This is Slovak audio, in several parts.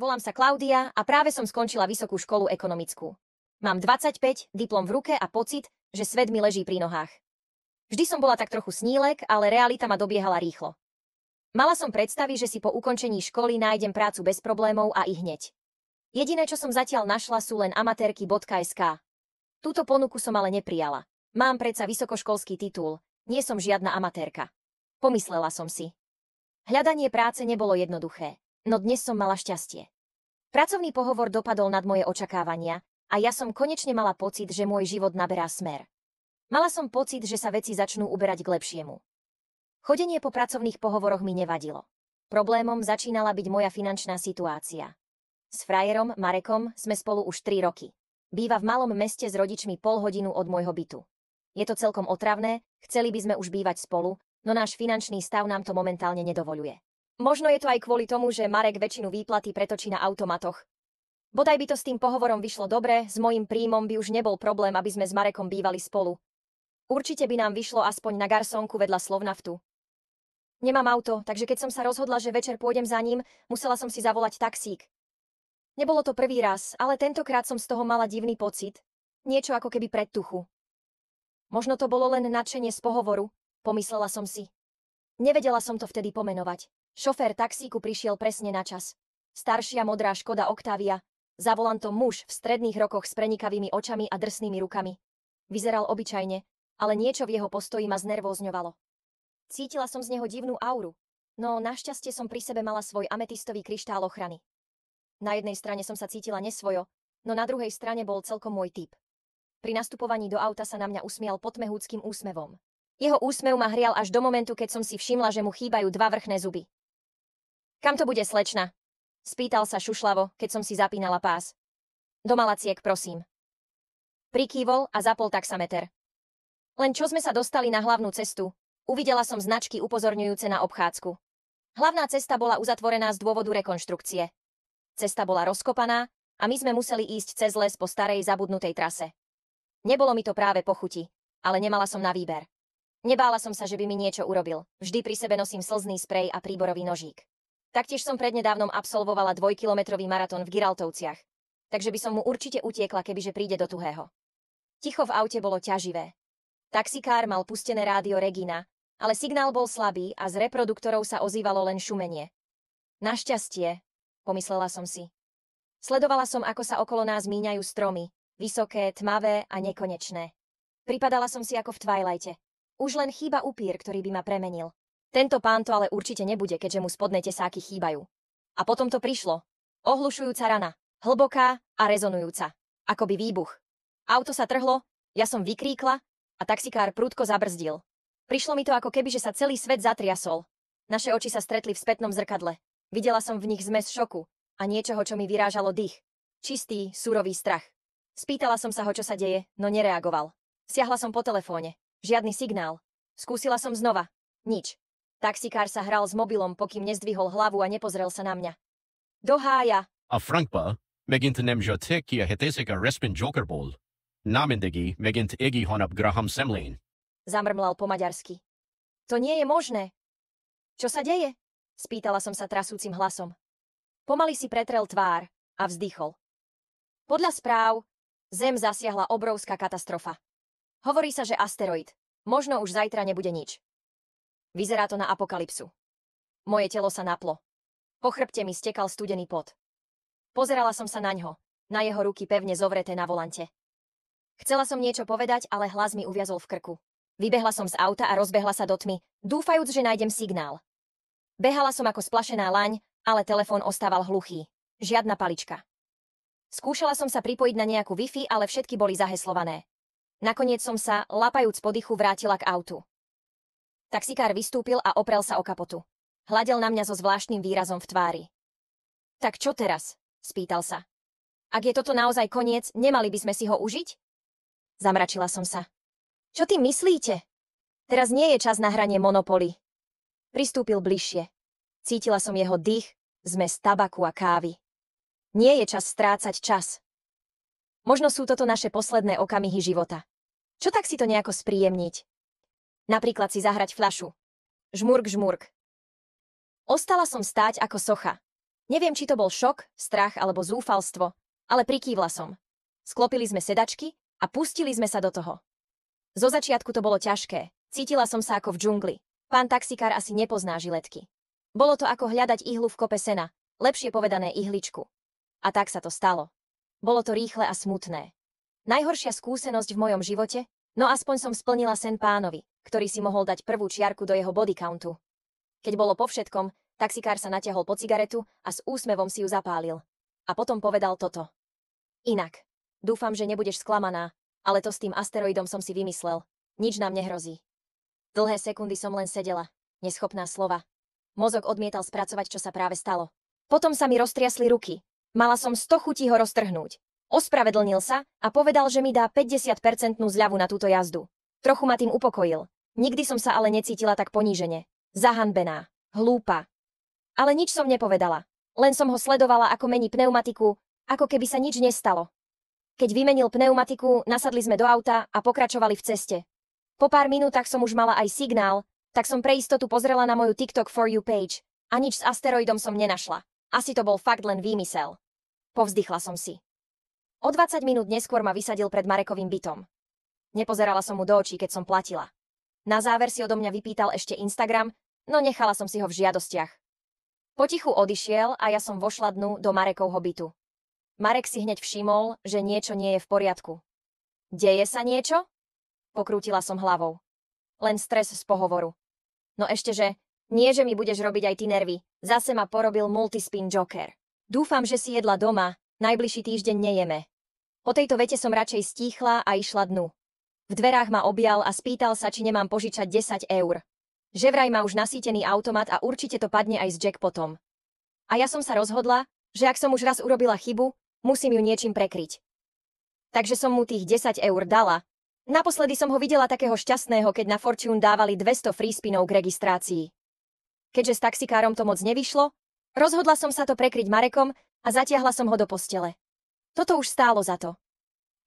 volám sa Klaudia a práve som skončila vysokú školu ekonomickú. Mám 25, diplom v ruke a pocit, že svet mi leží pri nohách. Vždy som bola tak trochu snílek, ale realita ma dobiehala rýchlo. Mala som predstavy, že si po ukončení školy nájdem prácu bez problémov a i hneď. Jediné, čo som zatiaľ našla, sú len amatérky.sk. Túto ponuku som ale neprijala. Mám predsa vysokoškolský titul, nie som žiadna amatérka. Pomyslela som si. Hľadanie práce nebolo jednoduché, no dnes som mala šťastie. Pracovný pohovor dopadol nad moje očakávania a ja som konečne mala pocit, že môj život naberá smer. Mala som pocit, že sa veci začnú uberať k lepšiemu. Chodenie po pracovných pohovoroch mi nevadilo. Problémom začínala byť moja finančná situácia. S frajerom Marekom sme spolu už 3 roky. Býva v malom meste s rodičmi pol hodinu od môjho bytu. Je to celkom otravné, chceli by sme už bývať spolu, no náš finančný stav nám to momentálne nedovoľuje. Možno je to aj kvôli tomu, že Marek väčšinu výplaty pretočí na automatoch. Bodaj by to s tým pohovorom vyšlo dobre, s mojím príjmom by už nebol problém, aby sme s Marekom bývali spolu. Určite by nám vyšlo aspoň na garsónku vedľa Slovnaftu. Nemám auto, takže keď som sa rozhodla, že večer pôjdem za ním, musela som si zavolať taxík. Nebolo to prvý raz, ale tentokrát som z toho mala divný pocit. Niečo ako keby predtuchu. Možno to bolo len nadšenie z pohovoru, pomyslela som si. Nevedela som to vtedy pomenovať. Šofér taxíku prišiel presne na čas. Staršia modrá Škoda Octavia, za volantom muž v stredných rokoch s prenikavými očami a drsnými rukami. Vyzeral obyčajne, ale niečo v jeho postoji ma znervózňovalo. Cítila som z neho divnú auru, no našťastie som pri sebe mala svoj ametistový kryštál ochrany. Na jednej strane som sa cítila nesvojo, no na druhej strane bol celkom môj typ. Pri nastupovaní do auta sa na mňa usmial potmehúckým úsmevom. Jeho úsmev ma hrial až do momentu, keď som si všimla, že mu chýbajú 2 vrchné zuby. Kam to bude, slečna? Spýtal sa šušľavo, keď som si zapínala pás. Do Malaciek, prosím. Prikývol a zapol taxameter. Len čo sme sa dostali na hlavnú cestu, uvidela som značky upozorňujúce na obchádzku. Hlavná cesta bola uzatvorená z dôvodu rekonštrukcie. Cesta bola rozkopaná a my sme museli ísť cez les po starej zabudnutej trase. Nebolo mi to práve po chuti, ale nemala som na výber. Nebála som sa, že by mi niečo urobil. Vždy pri sebe nosím slzný sprej a príborový nožík. Taktiež som prednedávnom absolvovala 2-kilometrový maratón v Giraltovciach, takže by som mu určite utiekla, kebyže príde do tuhého. Ticho v aute bolo ťaživé. Taxikár mal pustené rádio Regina, ale signál bol slabý a z reproduktorov sa ozývalo len šumenie. Našťastie, pomyslela som si. Sledovala som, ako sa okolo nás míňajú stromy, vysoké, tmavé a nekonečné. Pripadala som si ako v Twilighte. Už len chýba upír, ktorý by ma premenil. Tento pán to ale určite nebude, keďže mu spodné tesáky chýbajú. A potom to prišlo. Ohlušujúca rana. Hlboká a rezonujúca. Akoby výbuch. Auto sa trhlo, ja som vykríkla a taxikár prudko zabrzdil. Prišlo mi to ako keby, že sa celý svet zatriasol. Naše oči sa stretli v spätnom zrkadle. Videla som v nich zmes šoku a niečoho, čo mi vyrážalo dých. Čistý, surový strach. Spýtala som sa ho, čo sa deje, no nereagoval. Siahla som po telefóne. Žiadny signál. Skúsila som znova. Nič. Taxikár sa hral s mobilom, pokým nezdvihol hlavu a nepozrel sa na mňa. Do hája. A Frankba, megint nemzsa tekje hetesek a respin jokerbol. Namindegi, megint egi honab Graham Semlin. Zamrmlal po maďarsky. To nie je možné. Čo sa deje? Spýtala som sa trasúcim hlasom. Pomaly si pretrel tvár a vzdychol. Podľa správ, Zem zasiahla obrovská katastrofa. Hovorí sa, že asteroid. Možno už zajtra nebude nič. Vyzerá to na apokalypsu. Moje telo sa naplo. Po chrbte mi stekal studený pot. Pozerala som sa naňho, na jeho ruky pevne zovreté na volante. Chcela som niečo povedať, ale hlas mi uviazol v krku. Vybehla som z auta a rozbehla sa do tmy, dúfajúc, že nájdem signál. Behala som ako splašená laň, ale telefón ostával hluchý. Žiadna palička. Skúšala som sa pripojiť na nejakú Wi-Fi, ale všetky boli zaheslované. Nakoniec som sa, lapajúc po dychu, vrátila k autu. Taxikár vystúpil a oprel sa o kapotu. Hľadel na mňa so zvláštnym výrazom v tvári. Tak čo teraz? Spýtal sa. Ak je toto naozaj koniec, nemali by sme si ho užiť? Zamračila som sa. Čo ty myslíte? Teraz nie je čas na hranie Monopoly. Pristúpil bližšie. Cítila som jeho dých, zmes tabaku a kávy. Nie je čas strácať čas. Možno sú toto naše posledné okamihy života. Čo tak si to nejako spríjemniť? Napríklad si zahrať fľašu. Žmurk, žmurk. Ostala som stáť ako socha. Neviem, či to bol šok, strach alebo zúfalstvo, ale prikývla som. Sklopili sme sedačky a pustili sme sa do toho. Zo začiatku to bolo ťažké. Cítila som sa ako v džungli. Pán taxikár asi nepozná žiletky. Bolo to ako hľadať ihlu v kope sena, lepšie povedané ihličku. A tak sa to stalo. Bolo to rýchle a smutné. Najhoršia skúsenosť v mojom živote, no aspoň som splnila sen pánovi, ktorý si mohol dať prvú čiarku do jeho body countu. Keď bolo po všetkom, taxikár sa natiahol po cigaretu a s úsmevom si ju zapálil. A potom povedal toto. Inak. Dúfam, že nebudeš sklamaná, ale to s tým asteroidom som si vymyslel. Nič nám nehrozí. Dlhé sekundy som len sedela, neschopná slova. Mozog odmietal spracovať, čo sa práve stalo. Potom sa mi roztriasli ruky. Mala som 100 chutí ho roztrhnúť. Ospravedlnil sa a povedal, že mi dá 50% zľavu na túto jazdu. Trochu ma tým upokojil. Nikdy som sa ale necítila tak ponížene. Zahanbená. Hlúpa. Ale nič som nepovedala. Len som ho sledovala, ako mení pneumatiku, ako keby sa nič nestalo. Keď vymenil pneumatiku, nasadli sme do auta a pokračovali v ceste. Po pár minútach som už mala aj signál, tak som pre istotu pozrela na moju TikTok For You page a nič s asteroidom som nenašla. Asi to bol fakt len výmysel. Povzdychla som si. O 20 minút neskôr ma vysadil pred Marekovým bytom. Nepozerala som mu do očí, keď som platila. Na záver si odo mňa vypýtal ešte Instagram, no nechala som si ho v žiadostiach. Potichu odišiel a ja som vošla dnu do Marekovho bytu. Marek si hneď všimol, že niečo nie je v poriadku. Deje sa niečo? Pokrútila som hlavou. Len stres z pohovoru. No ešte že, nie že mi budeš robiť aj ty nervy, zase ma porobil multispin joker. Dúfam, že si jedla doma, najbližší týždeň nejeme. Po tejto vete som radšej stíchla a išla dnu. V dverách ma objal a spýtal sa, či nemám požičať 10 eur. Že vraj má už nasýtený automat a určite to padne aj s jackpotom. A ja som sa rozhodla, že ak som už raz urobila chybu, musím ju niečím prekryť. Takže som mu tých 10 eur dala. Naposledy som ho videla takého šťastného, keď na Fortune dávali 200 free spinov k registrácii. Keďže s taxikárom to moc nevyšlo, rozhodla som sa to prekryť Marekom a zatiahla som ho do postele. Toto už stálo za to.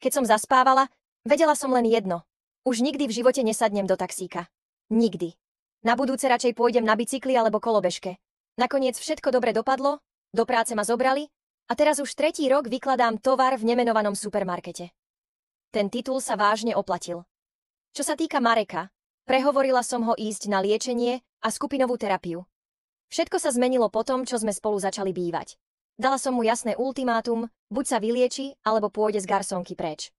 Keď som zaspávala, vedela som len jedno. Už nikdy v živote nesadnem do taxíka. Nikdy. Na budúce radšej pôjdem na bicykli alebo kolobežke. Nakoniec všetko dobre dopadlo, do práce ma zobrali a teraz už 3. rok vykladám tovar v nemenovanom supermarkete. Ten titul sa vážne oplatil. Čo sa týka Mareka, prehovorila som ho ísť na liečenie a skupinovú terapiu. Všetko sa zmenilo po tom, čo sme spolu začali bývať. Dala som mu jasné ultimátum, buď sa vylieči, alebo pôjde z garsonky preč.